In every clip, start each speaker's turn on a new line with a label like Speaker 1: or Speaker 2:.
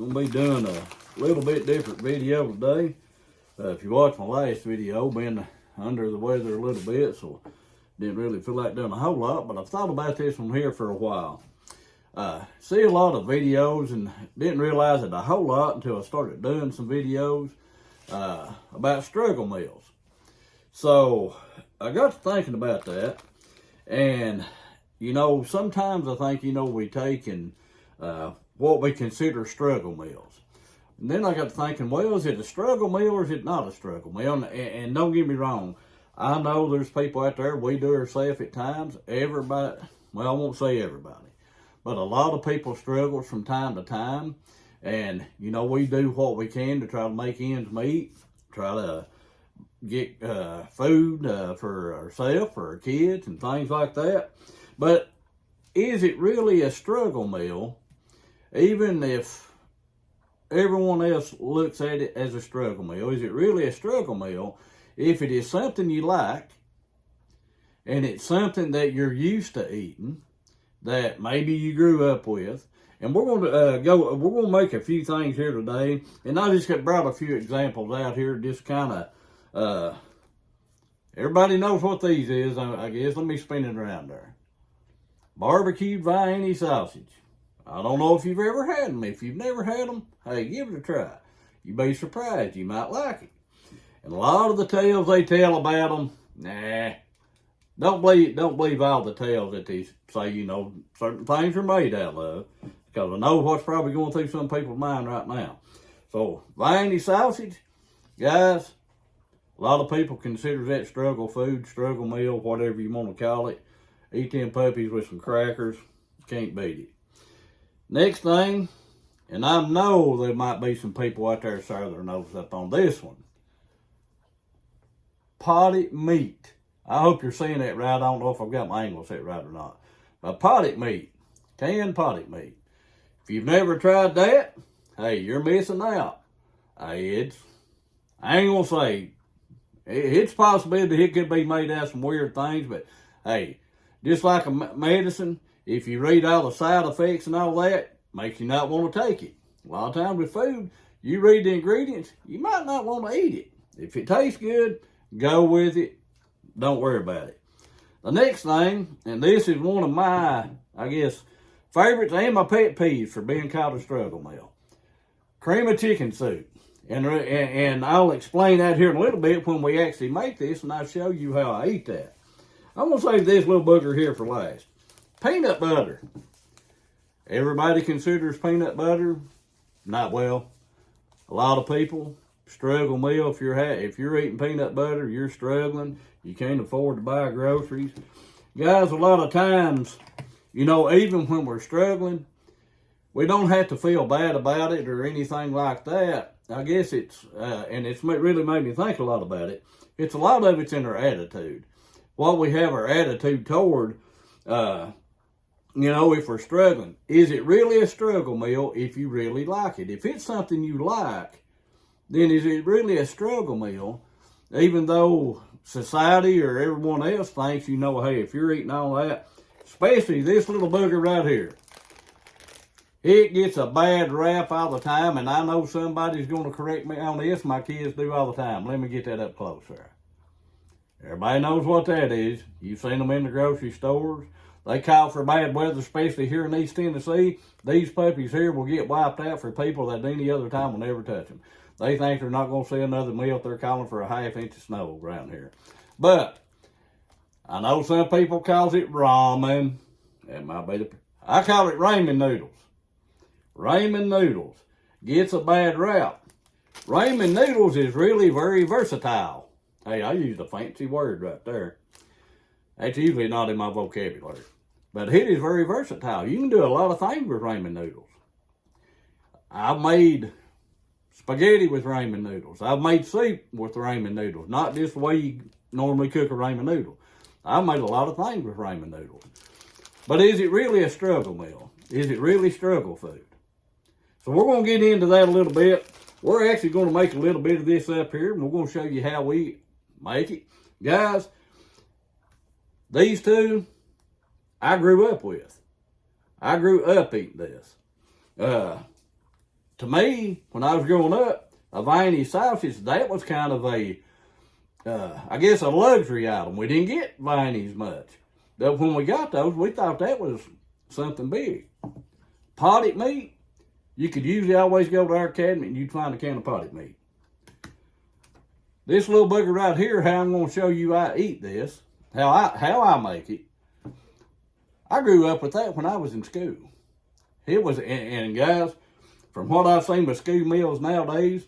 Speaker 1: I'm going to be doing a little bit different video today. If you watched my last video, been under the weather a little bit, so didn't really feel like doing a whole lot, but I've thought about this one here for a while. See a lot of videos and didn't realize it a whole lot until I started doing some videos about struggle meals. So I got to thinking about that, and you know, sometimes I think, you know, we take and what we consider struggle meals. And then I got to thinking, well, is it a struggle meal or is it not a struggle meal? And don't get me wrong, I know there's people out there, we do ourselves at times. Everybody, well, I won't say everybody, but a lot of people struggle from time to time. And, you know, we do what we can to try to make ends meet, try to get food for ourselves, for our kids, and things like that. But is it really a struggle meal, even if everyone else looks at it as a struggle meal? Is it really a struggle meal if it is something you like, and it's something that you're used to eating, that maybe you grew up with? And we're going to we're going to make a few things here today, and I just brought a few examples out here, just kind of, everybody knows what these is, I guess. Let me spin it around there. Barbecued Vienna sausage. I don't know if you've ever had them. If you've never had them, hey, give it a try. You'd be surprised. You might like it. And a lot of the tales they tell about them, nah, don't believe all the tales that they say, you know, certain things are made out of, because I know what's probably going through some people's mind right now. So, Vienna sausage, guys, a lot of people consider that struggle food, struggle meal, whatever you want to call it. Eat them puppies with some crackers, can't beat it. Next thing, and I know there might be some people out there sorry their nose up on this one. Potted meat. I hope you're saying that right. I don't know if I've got my English set right or not. But potted meat, canned potted meat. If you've never tried that, hey, you're missing out. Hey, I ain't gonna say, it's possible that it could be made out of some weird things, but hey, just like a medicine, if you read all the side effects and all that, makes you not want to take it. A lot of times with food, you read the ingredients, you might not want to eat it. If it tastes good, go with it. Don't worry about it. The next thing, and this is one of my, I guess, favorites and my pet peeves for being called a struggle meal. Cream of chicken soup. And I'll explain that here in a little bit when we actually make this, and I'll show you how I eat that. I'm going to save this little booger here for last. Peanut butter. Everybody considers peanut butter not well. A lot of people struggle meal. If you're eating peanut butter, you're struggling. You can't afford to buy groceries. Guys, a lot of times, you know, even when we're struggling, we don't have to feel bad about it or anything like that. I guess it's, and it's really made me think a lot about it. It's a lot of it's in our attitude. What we have our attitude toward, you know, if we're struggling. Is it really a struggle meal if you really like it? If it's something you like, then is it really a struggle meal? Even though society or everyone else thinks, you know, hey, if you're eating all that, especially this little booger right here, it gets a bad rap all the time, and I know somebody's going to correct me on this. My kids do all the time. Let me get that up close there. Everybody knows what that is. You've seen them in the grocery stores. They call for bad weather, especially here in East Tennessee. These puppies here will get wiped out for people that any other time will never touch them. They think they're not going to see another meal if they're calling for a half-inch of snow around here. But I know some people calls it ramen. That might be I call it ramen noodles. Ramen noodles gets a bad rap. Ramen noodles is really very versatile. Hey, I used a fancy word right there. That's usually not in my vocabulary. But it is very versatile. You can do a lot of things with ramen noodles. I've made spaghetti with ramen noodles. I've made soup with ramen noodles. Not just the way you normally cook a ramen noodle. I've made a lot of things with ramen noodles. But is it really a struggle meal? Is it really struggle food? So we're going to get into that a little bit. We're actually going to make a little bit of this up here, and we're going to show you how we make it. Guys, these two, I grew up with. I grew up eating this. to me, when I was growing up, a veiny sausage, that was kind of a, I guess, a luxury item. We didn't get veinies much. But when we got those, we thought that was something big. Potted meat, you could usually always go to our cabinet and you'd find a can of potted meat. This little bugger right here, how I'm going to show you I eat this, how I make it. I grew up with that when I was in school. It was, and guys, from what I've seen with school meals nowadays,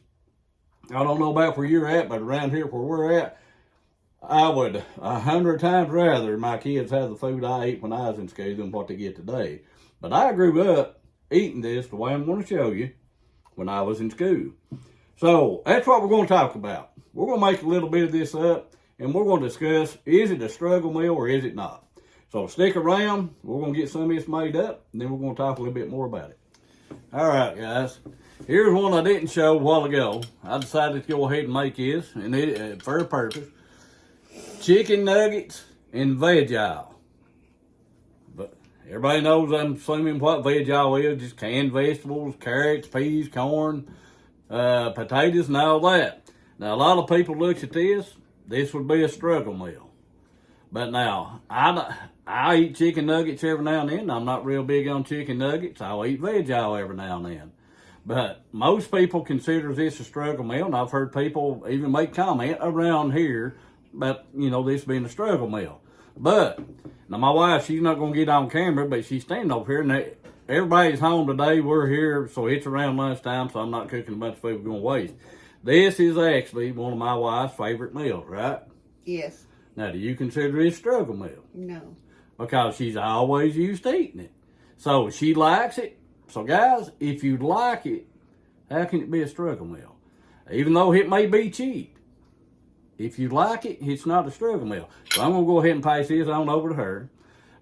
Speaker 1: I don't know about where you're at, but around here where we're at, I would 100 times rather my kids have the food I ate when I was in school than what they get today. But I grew up eating this the way I'm going to show you when I was in school. So that's what we're going to talk about. We're going to make a little bit of this up, and we're going to discuss, is it a struggle meal or is it not? So stick around. We're going to get some of this made up, and then we're going to talk a little bit more about it. All right, guys. Here's one I didn't show a while ago. I decided to go ahead and make this, and it for a purpose. Chicken nuggets and veg oil. But everybody knows, I'm assuming, what veg oil is. Just canned vegetables, carrots, peas, corn, potatoes, and all that. Now, a lot of people look at this. This would be a struggle meal. But now, I eat chicken nuggets every now and then. I'm not real big on chicken nuggets. I'll eat veg oil every now and then. But most people consider this a struggle meal, and I've heard people even make comment around here about, this being a struggle meal. But, now my wife, she's not going to get on camera, but she's standing over here, and everybody's home today. We're here, so it's around lunchtime, so I'm not cooking a bunch of food we're going to waste. This is actually one of my wife's favorite meals, right?
Speaker 2: Yes.
Speaker 1: Now, do you consider it a struggle meal?
Speaker 2: No.
Speaker 1: Because she's always used to eating it. So she likes it. So guys, if you like it, how can it be a struggle meal? Even though it may be cheap. If you like it, it's not a struggle meal. So I'm going to go ahead and pass this on over to her.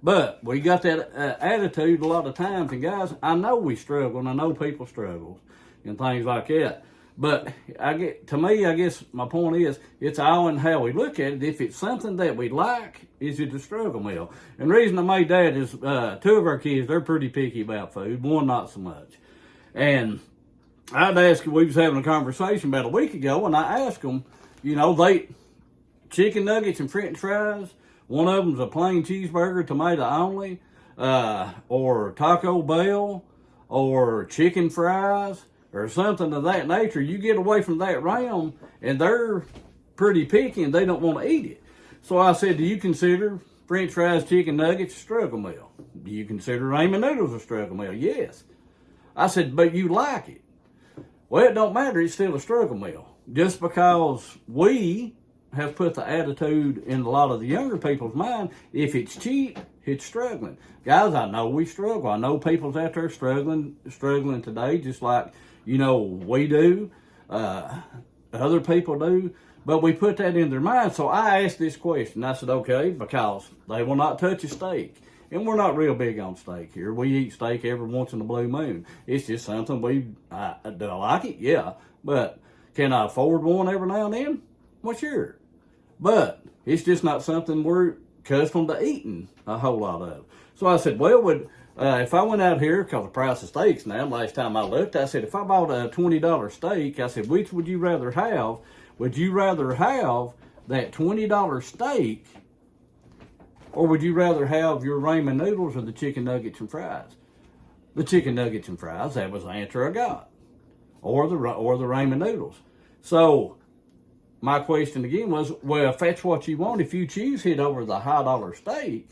Speaker 1: But we got that attitude a lot of times. And guys, I know we struggle, and I know people struggle and things like that. But I guess my point is, it's all in how we look at it. If it's something that we like, is it a struggle meal? And the reason I made that is 2 of our kids, they're pretty picky about food. 1, not so much. And I'd ask, we was having a conversation about a week ago, and I asked them, they chicken nuggets and french fries. One of them's a plain cheeseburger, tomato only, or Taco Bell, or chicken fries, or something of that nature. You get away from that realm, and they're pretty picky, and they don't want to eat it. So I said, do you consider french fries, chicken nuggets a struggle meal? Do you consider ramen noodles a struggle meal? Yes. I said, but you like it. Well, it don't matter. It's still a struggle meal. Just because we have put the attitude in a lot of the younger people's mind, if it's cheap, it's struggling. Guys, I know we struggle. I know people's out there struggling today, just like, we do, other people do, but we put that in their mind. So I asked this question. I said, okay, because they will not touch a steak. And we're not real big on steak here. We eat steak every once in a blue moon. It's just something do I like it? Yeah. But can I afford one every now and then? Well, sure. But it's just not something we're accustomed to eating a whole lot of. So I said, well, if I went out here, because the price of steaks now, last time I looked, I said, if I bought a $20 steak, I said, which would you rather have? Would you rather have that $20 steak, or would you rather have your ramen noodles or the chicken nuggets and fries? The chicken nuggets and fries, that was the answer I got. Or the ramen noodles. So my question again was, well, if that's what you want, if you choose it over the high dollar steak,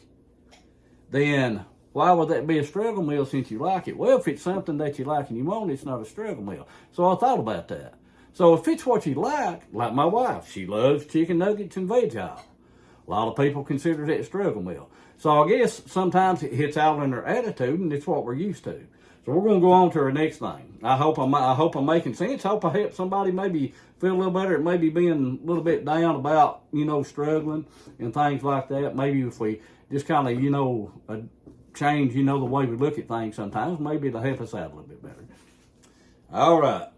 Speaker 1: then why would that be a struggle meal since you like it? Well, if it's something that you like and you want, it's not a struggle meal. So I thought about that. So if it's what you like my wife, she loves chicken nuggets and veg oil. A lot of people consider that a struggle meal. So I guess sometimes it hits out in their attitude, and it's what we're used to. So we're going to go on to our next thing. I hope I'm making sense. I hope I help somebody maybe feel a little better, maybe being a little bit down about, struggling and things like that. Maybe if we just kind of, change, the way we look at things sometimes, maybe it'll help us out a little bit better. All right.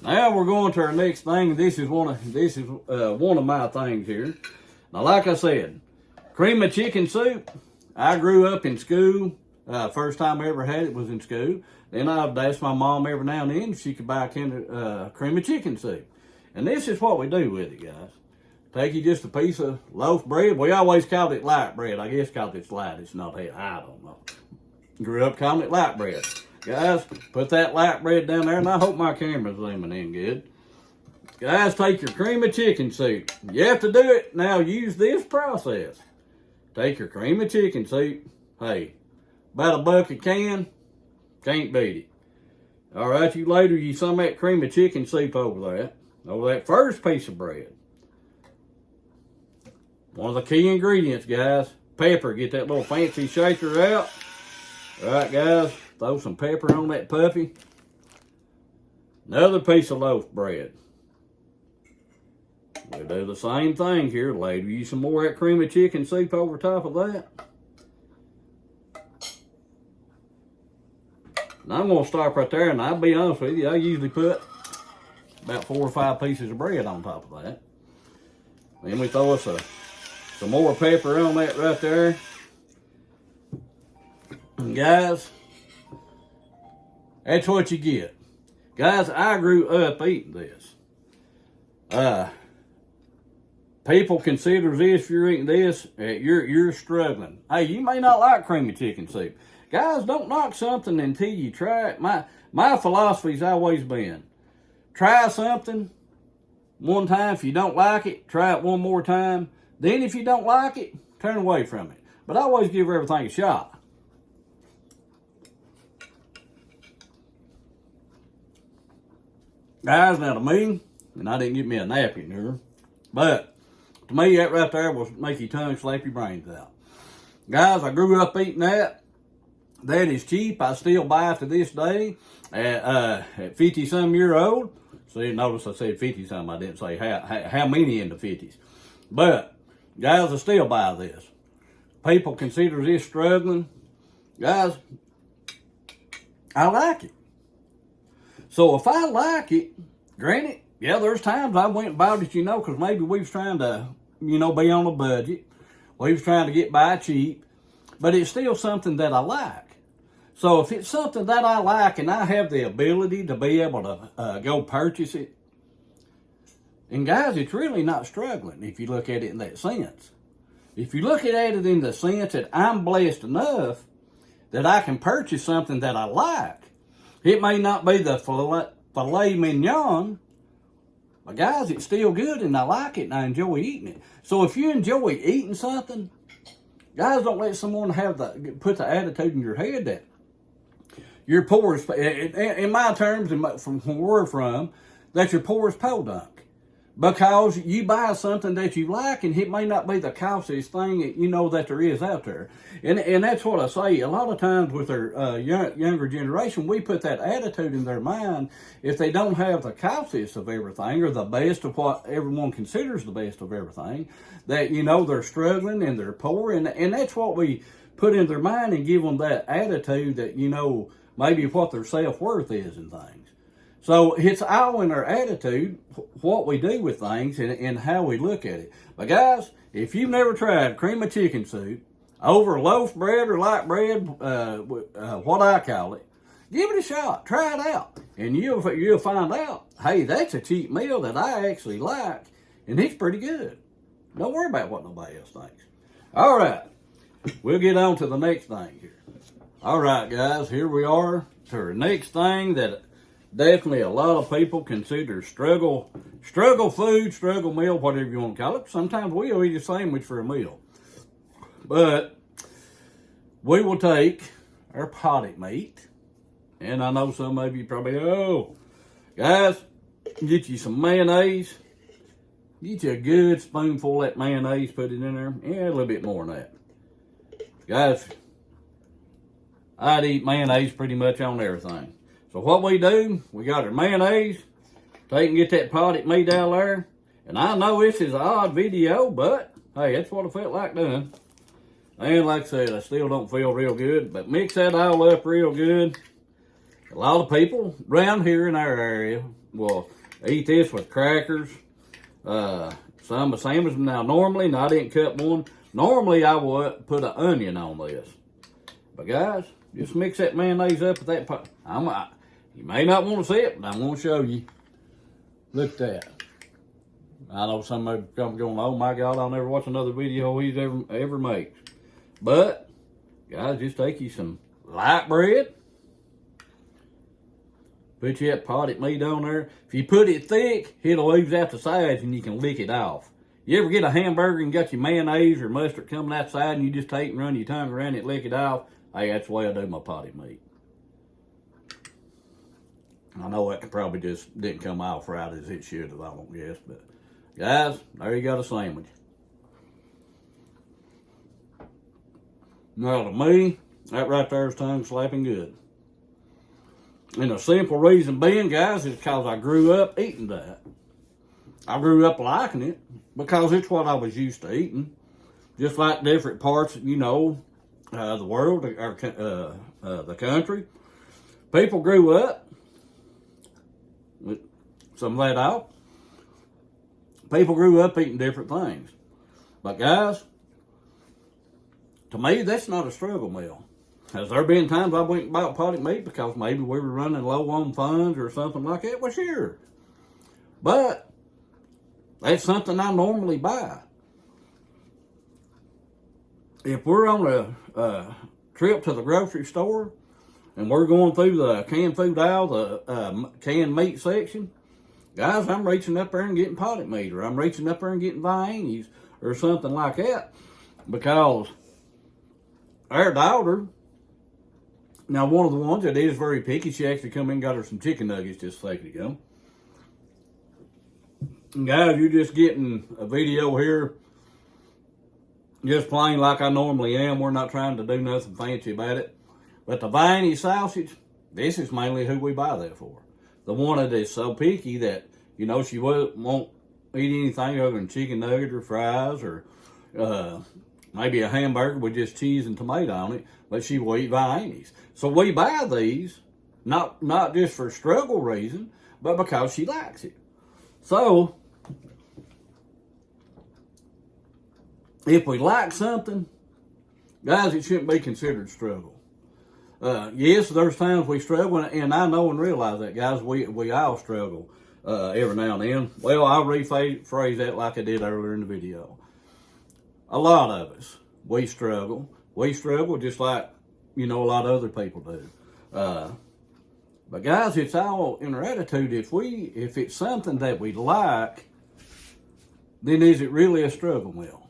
Speaker 1: Now we're going to our next thing. This is one of my things here. Now, like I said, cream of chicken soup. I grew up in school First time I ever had it was in school. Then I'd ask my mom every now and then if she could buy a can of cream of chicken soup. And this is what we do with it, guys. Take you just a piece of loaf bread. We always called it light bread. I guess because it's light, it's not heavy. I don't know. Grew up calling it light bread. Guys, put that light bread down there, and I hope my camera's zooming in good. Guys, take your cream of chicken soup. You have to do it. Now, use this process. Take your cream of chicken soup. Hey, about $1 a can. Can't beat it. All right, you later, you some of that cream of chicken soup over that first piece of bread. One of the key ingredients, guys, pepper. Get that little fancy shaker out. All right, guys, throw some pepper on that puppy. Another piece of loaf bread. We'll do the same thing here. Later, use some more of that cream of chicken soup over top of that. And I'm going to stop right there, and I'll be honest with you, I usually put about 4 or 5 pieces of bread on top of that. Then we throw us some more pepper on that right there. And guys, that's what you get. Guys, I grew up eating this. People consider this, if you're eating this, you're struggling. Hey, you may not like creamy chicken soup. Guys, don't knock something until you try it. My philosophy's always been, try something one time. If you don't like it, try it one more time. Then if you don't like it, turn away from it. But I always give everything a shot. Guys, now to me, and I didn't get me a napkin here, but to me, that right there will make your tongue slap your brains out. Guys, I grew up eating that. That is cheap. I still buy it to this day at 50-some year old. See, notice I said 50-some. I didn't say how many in the 50s. But, guys, I still buy this. People consider this struggling. Guys, I like it. So if I like it, granted, yeah, there's times I went and bought it, because maybe we was trying to, be on a budget. We was trying to get by cheap. But it's still something that I like. So if it's something that I like and I have the ability to be able to go purchase it, and guys, it's really not struggling if you look at it in that sense. If you look at it in the sense that I'm blessed enough that I can purchase something that I like. It may not be the filet mignon, but guys, it's still good and I like it and I enjoy eating it. So if you enjoy eating something, guys, don't let someone put the attitude in your head that you're poor as, in my terms, from where we're from, that you're poor as podunk. Because you buy something that you like, and it may not be the costliest thing that there is out there. And that's what I say. A lot of times with our younger generation, we put that attitude in their mind. If they don't have the costliest of everything, or the best of what everyone considers the best of everything, that, they're struggling and they're poor. And that's what we put in their mind and give them that attitude that, maybe what their self-worth is and things. So it's all in our attitude, what we do with things and how we look at it. But guys, if you've never tried cream of chicken soup over loaf bread or light bread, what I call it, give it a shot. Try it out. And you'll find out, hey, that's a cheap meal that I actually like, and it's pretty good. Don't worry about what nobody else thinks. All right, we'll get on to the next thing here. All right, guys, here we are to our next thing that definitely a lot of people consider struggle food, struggle meal, whatever you want to call it. Sometimes we'll eat a sandwich for a meal. But we will take our potted meat. And I know some of you probably, guys, get you some mayonnaise. Get you a good spoonful of that mayonnaise, put it in there. Yeah, a little bit more than that. Guys, I'd eat mayonnaise pretty much on everything. So what we do, we got our mayonnaise, take and get that potted meat out there. And I know this is an odd video, but hey, that's what I felt like doing. And like I said, I still don't feel real good, but mix that all up real good. A lot of people around here in our area will eat this with crackers, some sandwiches. Now normally, and I didn't cut one, normally I would put an onion on this. But guys, just mix that mayonnaise up with that pot. You may not want to see it, but I'm going to show you. Look at that. I know somebody comes going, oh my God, I'll never watch another video he's ever makes. But, guys, just take you some light bread. Put you that potted meat on there. If you put it thick, it'll ooze out the sides and you can lick it off. You ever get a hamburger and got your mayonnaise or mustard coming outside and you just take and run your tongue around it, lick it off? Hey, that's the way I do my potted meat. I know that probably just didn't come out right as it should have, I don't guess. But, guys, there you got a sandwich. Now, to me, that right there is tongue slapping good. And the simple reason being, guys, is because I grew up eating that. I grew up liking it because it's what I was used to eating. Just like different parts, you know, the world, or the country. People grew up with some of that out. People grew up eating different things. But guys, to me, that's not a struggle meal. Has there been times I went and bought potted meat because maybe we were running low on funds or something like that? Well, sure. But that's something I normally buy. If we're on a trip to the grocery store and we're going through the canned food aisle, the canned meat section, guys, I'm reaching up there and getting potted meat, or I'm reaching up there and getting viennies or something like that, because our daughter, now one of the ones that is very picky, she actually come in and got her some chicken nuggets just a second ago. And guys, you're just getting a video here just plain like I normally am. We're not trying to do nothing fancy about it. But the Viney sausage, this is mainly who we buy that for. The one that is so picky that, you know, she won't eat anything other than chicken nuggets or fries or maybe a hamburger with just cheese and tomato on it, but she will eat Viennies. So we buy these, not just for struggle reason, but because she likes it. So, if we like something, guys, it shouldn't be considered struggle. Yes, there's times we struggle, and I know and realize that, guys. We all struggle every now and then. Well, I'll rephrase that like I did earlier in the video. A lot of us, we struggle. We struggle just like, you know, a lot of other people do. But guys, it's all in our attitude. If it's something that we like, then is it really a struggle meal?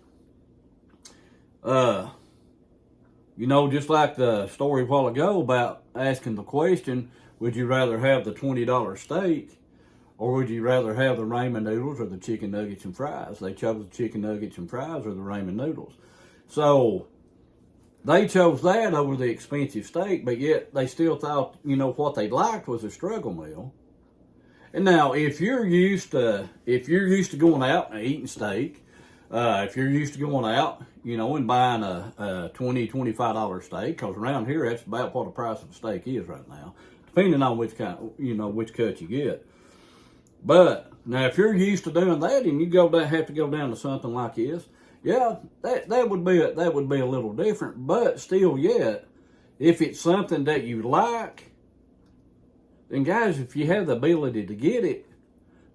Speaker 1: You know, just like the story a while ago about asking the question, would you rather have the $20 steak or would you rather have the ramen noodles or the chicken nuggets and fries? They chose the chicken nuggets and fries or the ramen noodles. So they chose that over the expensive steak, but yet they still thought, you know, what they liked was a struggle meal. And now, if you're used to going out and eating steak, if you're used to going out, you know, and buying a $20, $25 steak, because around here that's about what the price of a steak is right now, depending on which kind, you know, which cut you get. But now, if you're used to doing that and you have to go down to something like this, yeah, that would be a little different. But still, yet, if it's something that you like, then guys, if you have the ability to get it,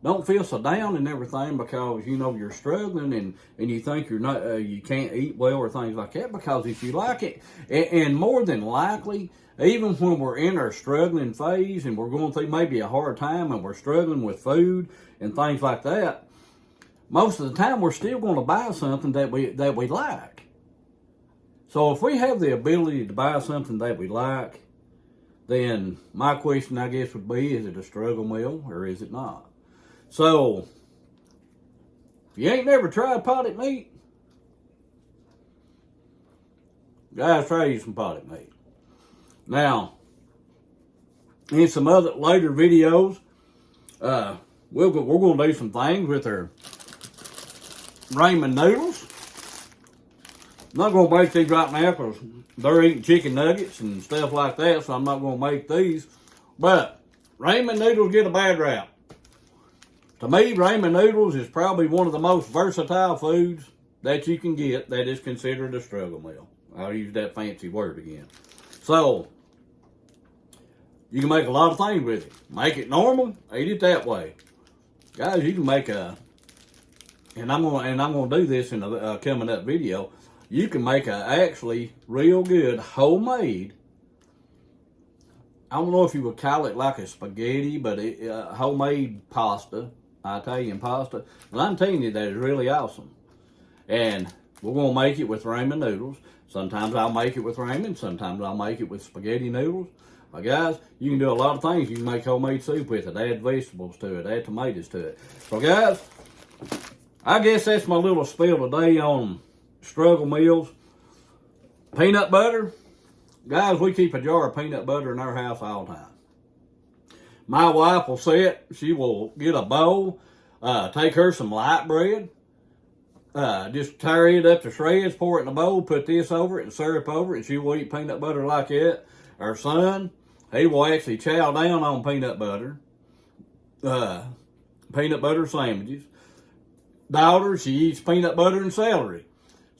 Speaker 1: don't feel so down and everything because, you know, you're struggling and you think you can't eat well or things like that. Because if you like it, and more than likely, even when we're in our struggling phase and we're going through maybe a hard time and we're struggling with food and things like that, most of the time we're still going to buy something that we like. So if we have the ability to buy something that we like, then my question, I guess, would be, is it a struggle meal or is it not? So, if you ain't never tried potted meat, guys, try you some potted meat. Now, in some other later videos, we're going to do some things with our ramen noodles. I'm not going to make these right now because they're eating chicken nuggets and stuff like that, so I'm not going to make these. But ramen noodles get a bad rap. To me, ramen noodles is probably one of the most versatile foods that you can get that is considered a struggle meal. I'll use that fancy word again. So, you can make a lot of things with it. Make it normal, eat it that way. Guys, you can make and I'm gonna do this in a coming up video. You can make a actually real good homemade, I don't know if you would call it like a spaghetti, but homemade pasta, Italian pasta. Well, I'm telling you that is really awesome. And we're going to make it with ramen noodles. Sometimes I'll make it with ramen. Sometimes I'll make it with spaghetti noodles. But guys, you can do a lot of things. You can make homemade soup with it. Add vegetables to it. Add tomatoes to it. So guys, I guess that's my little spiel today on struggle meals. Peanut butter. Guys, we keep a jar of peanut butter in our house all the time. My wife will sit. She will get a bowl. Take her some light bread. Just tear it up to shreds, pour it in a bowl, put this over it and syrup over it, and she will eat peanut butter like that. Our son, he will actually chow down on peanut butter sandwiches. Daughter, she eats peanut butter and celery.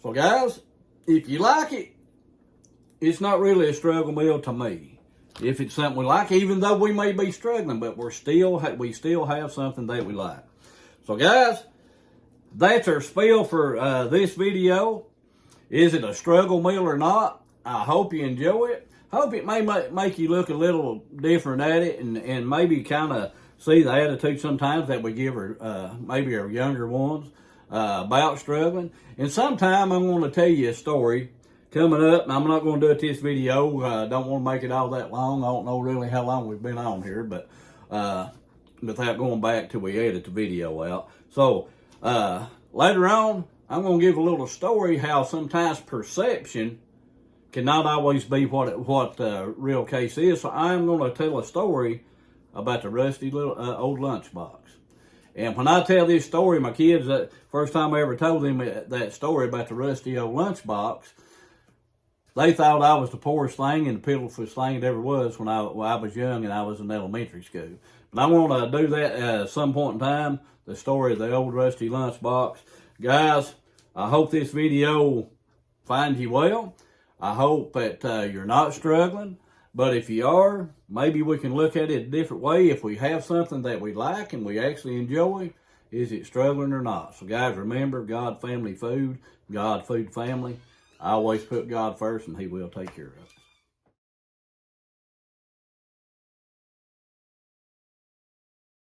Speaker 1: So guys, if you like it, it's not really a struggle meal to me. If it's something we like, even though we may be struggling, but we still have something that we like. So guys, that's our spiel for this video. Is it a struggle meal or not? I hope you enjoy it. Hope it may make you look a little different at it and maybe kind of see the attitude sometimes that we give our, maybe our younger ones about struggling. And sometime I'm going to tell you a story coming up, and I'm not going to do it this video. Don't want to make it all that long. I don't know really how long we've been on here, but without going back till we edit the video out. So later on, I'm going to give a little story how sometimes perception cannot always be what the real case is. So I'm going to tell a story about the rusty little old lunchbox. And when I tell this story, my kids, first time I ever told them that story about the rusty old lunchbox, they thought I was the poorest thing and the pitifulest thing it ever was when I was young and I was in elementary school. But I want to do that at some point in time, the story of the old rusty lunchbox. Guys, I hope this video finds you well. I hope that you're not struggling. But if you are, maybe we can look at it a different way. If we have something that we like and we actually enjoy, is it struggling or not? So guys, remember, God, family, food. God, food, family. I always put God first, and He will take care of it.